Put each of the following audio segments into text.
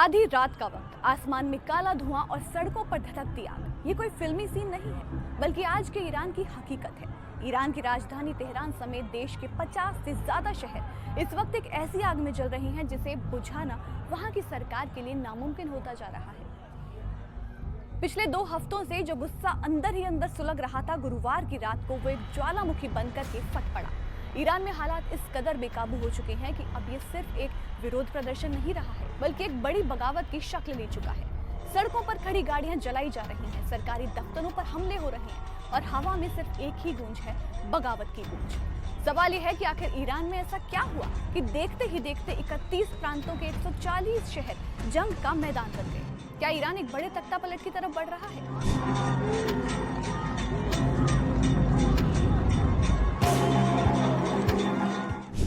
आधी रात का वक्त, आसमान में काला धुआं और सड़कों पर धधकती आग। ये कोई फिल्मी सीन नहीं है, बल्कि आज के ईरान की हकीकत है। ईरान की राजधानी तेहरान समेत देश के 50 से ज्यादा शहर इस वक्त एक ऐसी आग में जल रहे हैं जिसे बुझाना वहां की सरकार के लिए नामुमकिन होता जा रहा है। पिछले 2 हफ्तों से जो गुस्सा अंदर ही अंदर सुलग रहा था, गुरुवार की रात को वो एक ज्वालामुखी बनकर के फट पड़ा। ईरान में हालात इस कदर बेकाबू हो चुके हैं कि अब ये सिर्फ एक विरोध प्रदर्शन नहीं रहा है, बल्कि एक बड़ी बगावत की शक्ल ले चुका है। सड़कों पर खड़ी गाड़ियां जलाई जा रही हैं, सरकारी दफ्तरों पर हमले हो रहे हैं और हवा में सिर्फ एक ही गूंज है, बगावत की गूंज। सवाल यह है कि आखिर ईरान में ऐसा क्या हुआ कि देखते ही देखते 31 प्रांतों के 140 शहर जंग का मैदान बन गए। क्या ईरान एक बड़े तख्तापलट की तरफ बढ़ रहा है?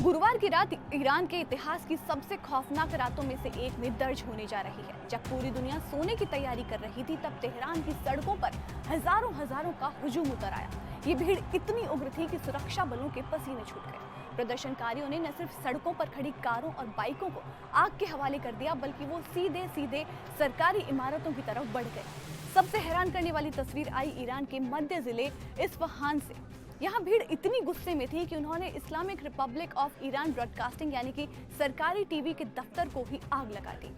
गुरुवार की रात ईरान के इतिहास की सबसे खौफनाक रातों में से एक में दर्ज होने जा रही है। जब पूरी दुनिया सोने की तैयारी कर रही थी, तब तेहरान की सड़कों पर हजारों का हुजूम उतर आया। ये भीड़ इतनी उग्र थी कि सुरक्षा बलों के पसीने छूट गए। प्रदर्शनकारियों ने न सिर्फ सड़कों पर खड़ी कारों और बाइकों को आग के हवाले कर दिया, बल्कि वो सीधे सरकारी इमारतों की तरफ बढ़ गए। सबसे हैरान करने वाली तस्वीर आई ईरान के मध्य जिले इस्फहान से। यहाँ भीड़ इतनी गुस्से में थी कि उन्होंने Islamic Republic of Iran broadcasting यानी कि सरकारी टीवी के दफ्तर को ही आग लगा दी।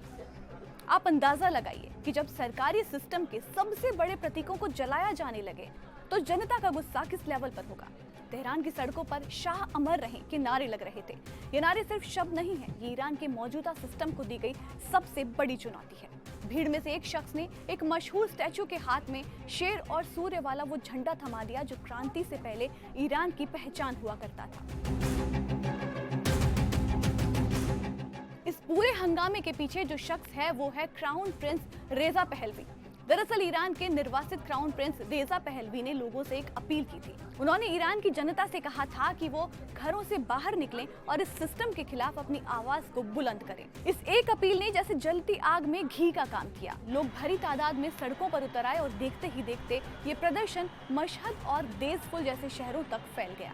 आप अंदाजा लगाइए कि जब सरकारी सिस्टम के सबसे बड़े प्रतीकों को जलाया जाने लगे तो जनता का गुस्सा किस लेवल पर होगा। तेहरान की सड़कों पर शाह अमर रहें के नारे लग रहे थे। ये नारे सिर्फ शब्द नहीं है, ये ईरान के मौजूदा सिस्टम को दी गई सबसे बड़ी चुनौती है। भीड़ में से एक शख्स ने एक मशहूर स्टैचू के हाथ में शेर और सूर्य वाला वो झंडा थमा दिया जो क्रांति से पहले ईरान की पहचान हुआ करता था। इस पूरे हंगामे के पीछे जो शख्स है वो है क्राउन प्रिंस रेजा पहलवी। दरअसल ईरान के निर्वासित क्राउन प्रिंस रेजा पहलवी ने लोगों से एक अपील की थी। उन्होंने ईरान की जनता से कहा था कि वो घरों से बाहर निकलें और इस सिस्टम के खिलाफ अपनी आवाज को बुलंद करें। इस एक अपील ने जैसे जलती आग में घी का काम किया। लोग भारी तादाद में सड़कों पर उतर आए और देखते ही देखते ये प्रदर्शन मशहद और देज़फुल जैसे शहरों तक फैल गया।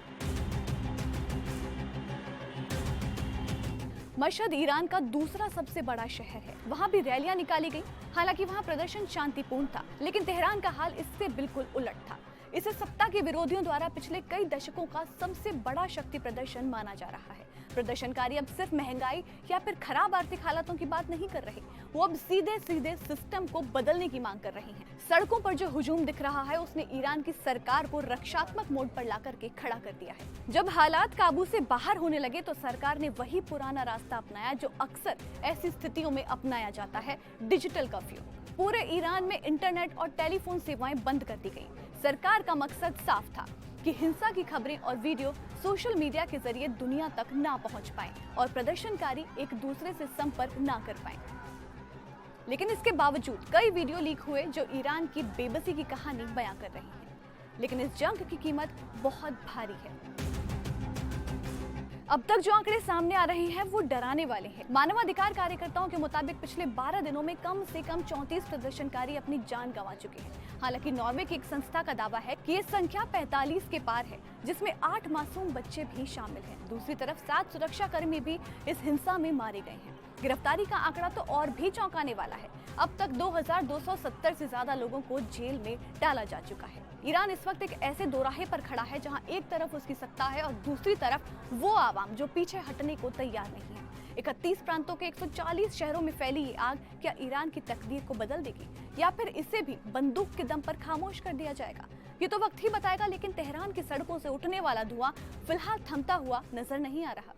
मशहद ईरान का दूसरा सबसे बड़ा शहर है। वहाँ भी रैलियां निकाली गई। हालांकि वहाँ प्रदर्शन शांतिपूर्ण था, लेकिन तेहरान का हाल इससे बिल्कुल उलट था। इसे सत्ता के विरोधियों द्वारा पिछले कई दशकों का सबसे बड़ा शक्ति प्रदर्शन माना जा रहा है। प्रदर्शनकारी अब सिर्फ महंगाई या फिर खराब आर्थिक हालातों की बात नहीं कर रहे, वो अब सीधे सिस्टम को बदलने की मांग कर रहे हैं। सड़कों पर जो हुजूम दिख रहा है उसने ईरान की सरकार को रक्षात्मक मोड पर लाकर के खड़ा कर दिया है। जब हालात काबू से बाहर होने लगे तो सरकार ने वही पुराना रास्ता अपनाया जो अक्सर ऐसी स्थितियों में अपनाया जाता है, डिजिटल कर्फ्यू। पूरे ईरान में इंटरनेट और टेलीफोन सेवाएं बंद कर दी गई। सरकार का मकसद साफ था कि हिंसा की खबरें और वीडियो सोशल मीडिया के जरिए दुनिया तक ना पहुंच पाएं और प्रदर्शनकारी एक दूसरे से संपर्क ना कर पाएं। लेकिन इसके बावजूद कई वीडियो लीक हुए जो ईरान की बेबसी की कहानी बयां कर रही हैं। लेकिन इस जंग की कीमत बहुत भारी है। अब तक जो आंकड़े सामने आ रहे हैं वो डराने वाले हैं। मानवाधिकार कार्यकर्ताओं के मुताबिक पिछले 12 दिनों में कम से कम 34 प्रदर्शनकारी अपनी जान गंवा चुके हैं। हालांकि नॉर्वे की एक संस्था का दावा है कि ये संख्या 45 के पार है, जिसमें 8 मासूम बच्चे भी शामिल हैं। दूसरी तरफ 7 सुरक्षाकर्मी भी इस हिंसा में मारे गए हैं। गिरफ्तारी का आंकड़ा तो और भी चौंकाने वाला है। अब तक 2270 से ज्यादा लोगों को जेल में डाला जा चुका है। ईरान इस वक्त एक ऐसे दोराहे पर खड़ा है जहां एक तरफ उसकी सत्ता है और दूसरी तरफ वो आवाम जो पीछे हटने को तैयार नहीं है। 31 प्रांतों के 140 शहरों में फैली ये आग क्या ईरान की तकदीर को बदल देगी या फिर इसे भी बंदूक के दम पर खामोश कर दिया जाएगा? ये तो वक्त ही बताएगा, लेकिन तेहरान की सड़कों से उठने वाला धुआं फिलहाल थमता हुआ नजर नहीं आ रहा।